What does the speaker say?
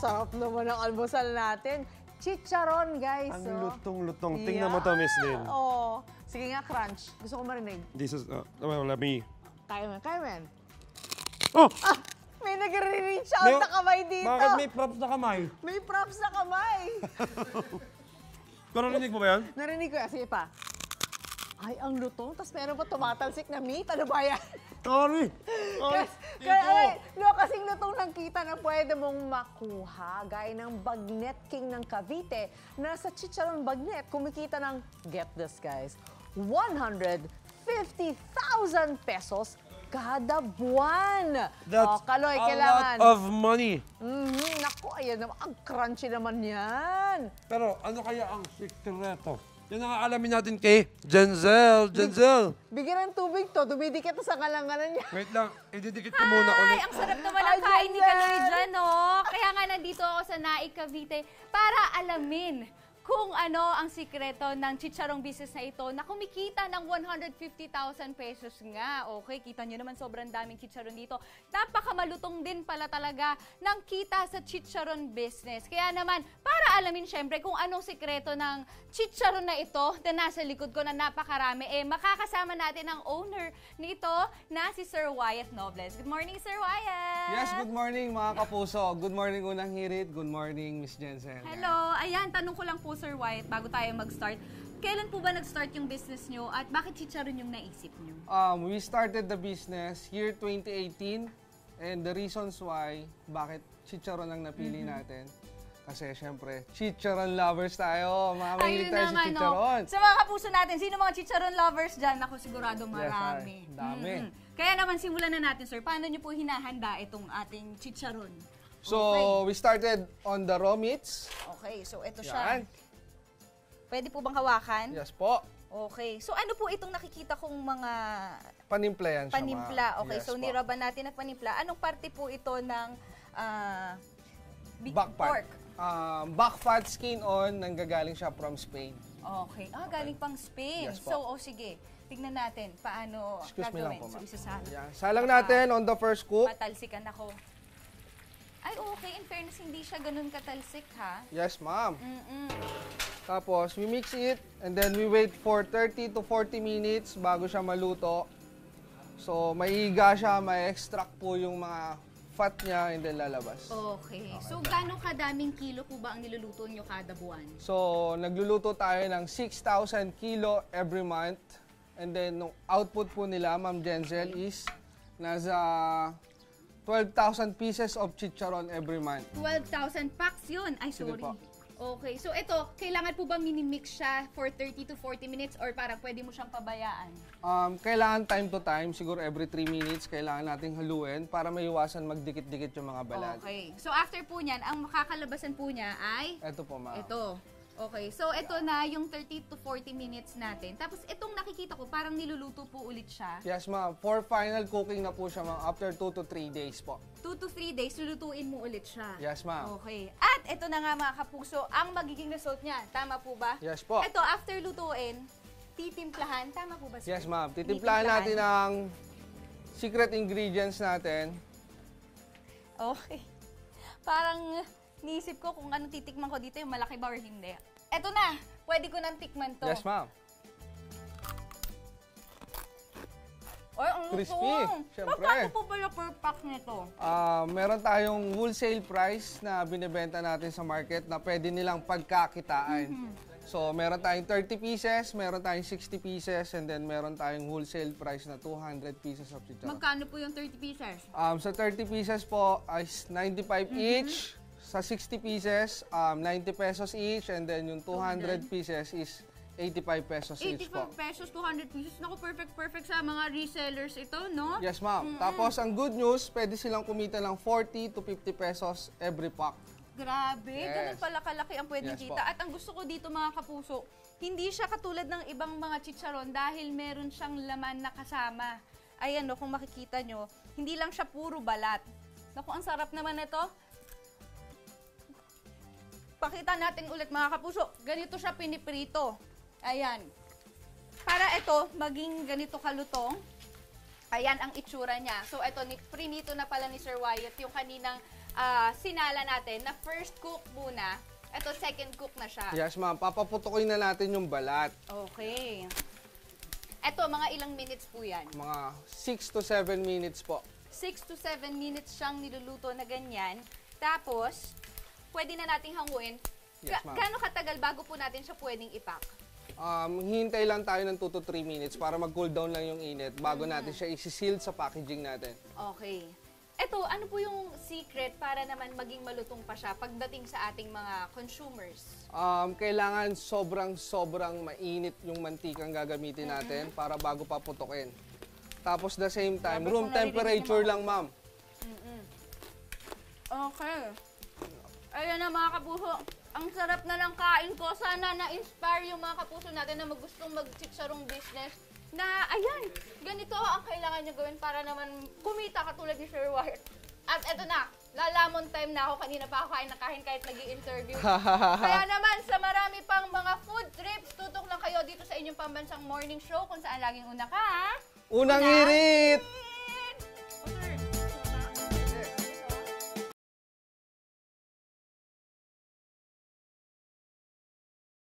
Sarap naman ang almusal natin. Chicharon, guys. Ang lutong-lutong. Tingnan mo to, Miss Lynn. Oo. Sige nga, crunch. Gusto ko marinig. This is, let me. Kaya man. Oh! May nag-reach out na kamay dito. Bakit may props na kamay? May props na kamay. Narinig mo ba yan? Narinig ko yan. Sige pa. Ay, ang lutong. Tapos meron pa tumatalsik na meat. Ano ba yan? Sorry! Kasing lutong ng kita na pwede mong makuha. Gaya ng Bagnet King ng Cavite na sa Chicharon Bagnet kumikita ng, get this guys, 150,000 pesos kada buwan. That's Kaloy, a kailangan. lot of money. Naku, ayan naman. Ang crunchy naman yan. Pero ano kaya ang sikreto? Yan ang alamin natin kay Jenzel. Jenzel! Bigyan ng tubig to. Dumidikit to sa kalanganan niya. Wait lang, ididikit ko muna ulit. Ay, ang sarap naman ang kain ni Kaloy dyan, no? Kaya nga nandito ako sa Naik Cavite para alamin kung ano ang sikreto ng chicharong business na ito na kumikita ng 150,000 pesos nga. Okay, kita nyo naman sobrang daming chicharon dito. Napakamalutong din pala talaga ng kita sa chicharon business. Kaya naman, para alamin syempre kung anong sikreto ng chicharon na ito na nasa likod ko na napakarami, makakasama natin ang owner nito na si Sir Wyatt Nobles. Good morning, Sir Wyatt! Yes, good morning mga kapuso. Good morning Unang Hirit. Good morning, Miss Jensen. Hello! Ayan, tanong ko lang po, Sir Wyatt, bago tayo mag-start. Kailan po ba nag-start yung business nyo at bakit chicharon yung naisip nyo? We started the business year 2018 and the reasons why bakit chicharon ang napili natin. Kasi syempre, chicharon lovers tayo. Mga mahilig tayo sa chicharon. Sa mga kapuso natin, sino mga chicharon lovers dyan? Ako sigurado marami. Yes, dami. Kaya naman, simulan na natin, sir. Paano nyo po hinahanda itong ating chicharon? So, we started on the raw meats. Okay, so ito siya. Yan. Pwede po bang hawakan? Yes po. Okay. So ano po itong nakikita kong mga Panimpla yan siya. panimpla? Okay, Yes so po. niraban natin ang panimpla. Anong parte po ito ng Back part. pork? Back fat skin on, nanggagaling siya from Spain. Okay. Galing pang Spain. Yes po. So, sige. Tignan natin paano Excuse me lang gagawin. po, So, ma'am. isasala. Yan. Salang natin on the first cook. Patalsikan ako. Ay, okay. In fairness, hindi siya ganun katalsik, ha? Yes, ma'am. Mm-mm. Tapos, we mix it and then we wait for 30 to 40 minutes bago siya maluto. So, maiiga siya, may extract po yung mga fat niya and then lalabas. Okay. So, gano'ng kadaming kilo po ba ang niluluto nyo kada buwan? So, nagluluto tayo ng 6,000 kilo every month. And then, nung output po nila, Ma'am Jenzel, is nasa 12,000 pieces of chicharon every month. 12,000 packs yun. Ay, Sige sorry. po. Okay. So, ito, kailangan po ba minimix siya for 30 to 40 minutes or parang pwede mo siyang pabayaan? Kailangan time to time, siguro every 3 minutes, kailangan nating haluin para maiwasan magdikit-dikit yung mga balat. Okay. So, after po niyan, ang makakalabasan po niya ay Ito po, ma'am. ito. Okay. So, ito na yung 30 to 40 minutes natin. Tapos, itong nakikita ko, parang niluluto po ulit siya. Yes, ma'am. For final cooking na po siya, ma'am, after 2 to 3 days po. 2 to 3 days, lulutuin mo ulit siya. Yes, ma'am. Okay. At ito na nga mga kapuso, ang magiging result niya. Tama po ba? Yes po. Ito, after lutuin, titimplahan. Tama po ba, sir? Yes, ma'am. Titimplahan natin ang secret ingredients natin. Okay. Parang niisip ko kung anong titikman ko dito, yung malaki ba or hindi. Eto na, pwede ko nang tikman to. Yes, ma'am. Ay, ang Crispy, lutong. syempre. Paano po pala per pack nito? Meron tayong wholesale price na binibenta natin sa market na pwede nilang pagkakitaan. So, meron tayong 30 pieces, meron tayong 60 pieces, and then meron tayong wholesale price na 200 pieces of chicharon. Magkano po yung 30 pieces? Sa 30 pieces po is 95 each. Sa 60 pieces, 90 pesos each. And then yung 200 pieces is 85 pesos each po. 85 pesos, 200 pieces. Naku, perfect sa mga resellers ito, no? Yes, ma'am. Tapos, ang good news, pwede silang kumita ng 40 to 50 pesos every pack. Grabe, Yes. ganun pala kalaki ang pwedeng Yes kita. po. At ang gusto ko dito mga kapuso, hindi siya katulad ng ibang mga chicharon dahil meron siyang laman na kasama. Ayan, no, kung makikita nyo, hindi lang siya puro balat. Naku, ang sarap naman ito. Pakita natin ulit mga kapuso, ganito siya piniprito. Ayan. Para ito maging ganito kalutong, ayan ang itsura niya. So ito, prinito na pala ni Sir Wyatt yung kaninang sinala natin na first cook muna. Ito, second cook na siya. Yes, ma'am. Papaputukoy na natin yung balat. Okay. Ito, mga ilang minutes po yan? Mga 6 to 7 minutes po. 6 to 7 minutes siyang niluluto na ganyan. Tapos, pwede na nating hanguin. Yes, ma'am. Gaano katagal bago po natin siya pwedeng ipack? Hintay lang tayo ng 2 to 3 minutes para mag-cool down lang yung init bago natin siya isi-seal sa packaging natin. Okay. Ito, ano po yung secret para naman maging malutong pa siya pagdating sa ating mga consumers? Kailangan sobrang mainit yung mantikang gagamitin natin para bago pa putukin. Tapos the same time, Grabe room kung naririnig temperature niyo, lang, ma'am. Okay. Ayan na mga kapuso. Ang sarap na ng kain ko. Sana na-inspire yung mga kapuso natin na magustong mag-chicharong business. Na, ayan, ganito ang kailangan nyo gawin para naman kumita katulad ni Sir Wyatt. At eto na, lalamon time na ako. Kanina pa ako kain na kain kahit nag-i-interview. Kaya naman, sa marami pang mga food trips, tutok lang kayo dito sa inyong pambansang morning show kung saan laging una ka. Unang hirit!